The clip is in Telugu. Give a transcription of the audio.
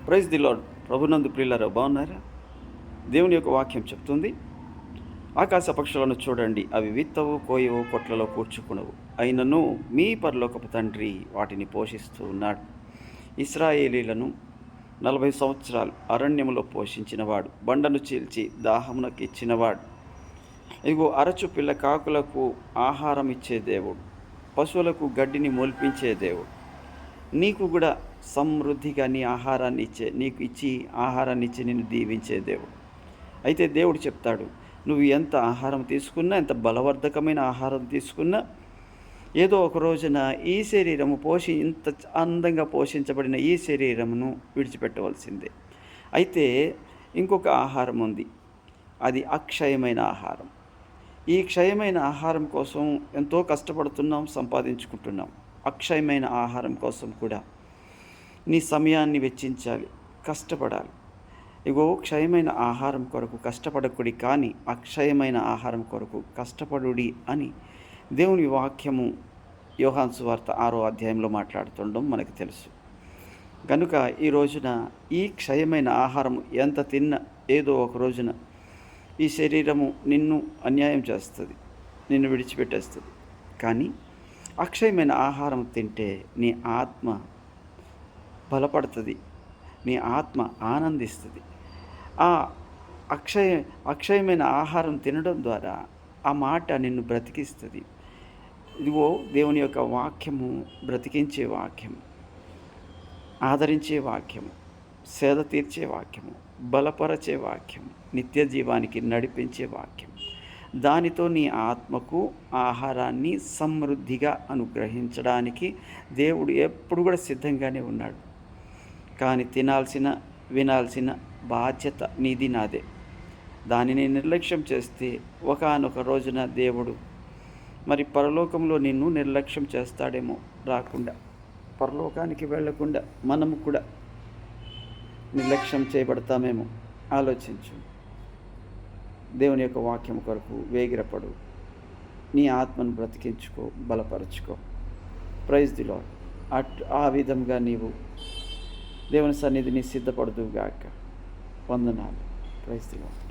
Praise the lord. ప్రభునందు ప్రియులారా, బాగున్నారా? దేవుని యొక్క వాక్యం చెప్తుంది, ఆకాశ పక్షులను చూడండి, అవి విత్తవు, కోయవు, కొట్లలో కూర్చుకునవు, అయినను మీ పరలోకపు తండ్రి వాటిని పోషిస్తూ ఉన్నాడు. ఇశ్రాయేలీలను 40 సంవత్సరాలు అరణ్యములో పోషించినవాడు, బండను చీల్చి దాహమునకు ఇచ్చినవాడు, ఇగో అరచు పిల్ల కాకులకు ఆహారం ఇచ్చే దేవుడు, పశువులకు గడ్డిని మొలిపించే దేవుడు, నీకు కూడా సమృద్ధిగా నీకు ఇచ్చి ఆహారాన్ని ఇచ్చి నిన్ను దీవించే దేవుడు. అయితే దేవుడు చెప్తాడు, నువ్వు ఎంత ఆహారం తీసుకున్నా, ఎంత బలవర్ధకమైన ఆహారం తీసుకున్నా, ఏదో ఒక రోజున ఈ శరీరము ఇంత అందంగా పోషించబడిన ఈ శరీరమును విడిచిపెట్టవలసిందే. అయితే ఇంకొక ఆహారం ఉంది, అది అక్షయమైన ఆహారం. ఈ క్షయమైన ఆహారం కోసం ఎంతో కష్టపడుతున్నాం, సంపాదించుకుంటున్నాం. అక్షయమైన ఆహారం కోసం కూడా నీ సమయాన్ని వెచ్చించాలి, కష్టపడాలి. ఇగో క్షయమైన ఆహారం కొరకు కష్టపడకుడి, కానీ అక్షయమైన ఆహారం కొరకు కష్టపడుడి అని దేవుని వాక్యము యోహాను సువార్త 6వ అధ్యాయంలో మాట్లాడుతుండడం మనకు తెలుసు. కనుక ఈ రోజున ఈ క్షయమైన ఆహారం ఎంత తిన్నా ఏదో ఒక రోజున ఈ శరీరము నిన్ను అన్యాయం చేస్తుంది, నిన్ను విడిచిపెట్టేస్తుంది. కానీ అక్షయమైన ఆహారం తింటే నీ ఆత్మ బలపడుతుంది, నీ ఆత్మ ఆనందిస్తుంది. ఆ అక్షయమైన ఆహారం తినడం ద్వారా ఆ మాట నిన్ను బ్రతికిస్తుంది. ఇదిగో దేవుని యొక్క వాక్యము బ్రతికించే వాక్యము, ఆదరించే వాక్యము, సేద తీర్చే వాక్యము, బలపరచే వాక్యము, నిత్య జీవానికి నడిపించే వాక్యం. దానితో నీ ఆత్మకు ఆహారాన్ని సమృద్ధిగా అనుగ్రహించడానికి దేవుడు ఎప్పుడు కూడా సిద్ధంగానే ఉన్నాడు. కానీ వినాల్సిన బాధ్యత నీది, నాదే. దానిని నిర్లక్ష్యం చేస్తే ఒకానొక రోజున దేవుడు మరి పరలోకంలో నిన్ను నిర్లక్ష్యం చేస్తాడేమో, రాకుండా పరలోకానికి వెళ్లకుండా మనము కూడా నిర్లక్ష్యం చేయబడతామేమో. ఆలోచించు. దేవుని యొక్క వాక్యం కొరకు వేగిరపడు, నీ ఆత్మను బ్రతికించుకో, బలపరుచుకో. Praise the Lord. ఆ విధంగా నీవు దేవుని సన్నిధిని సిద్ధపడుదువుగాక. వందనాలు. Praise the lord.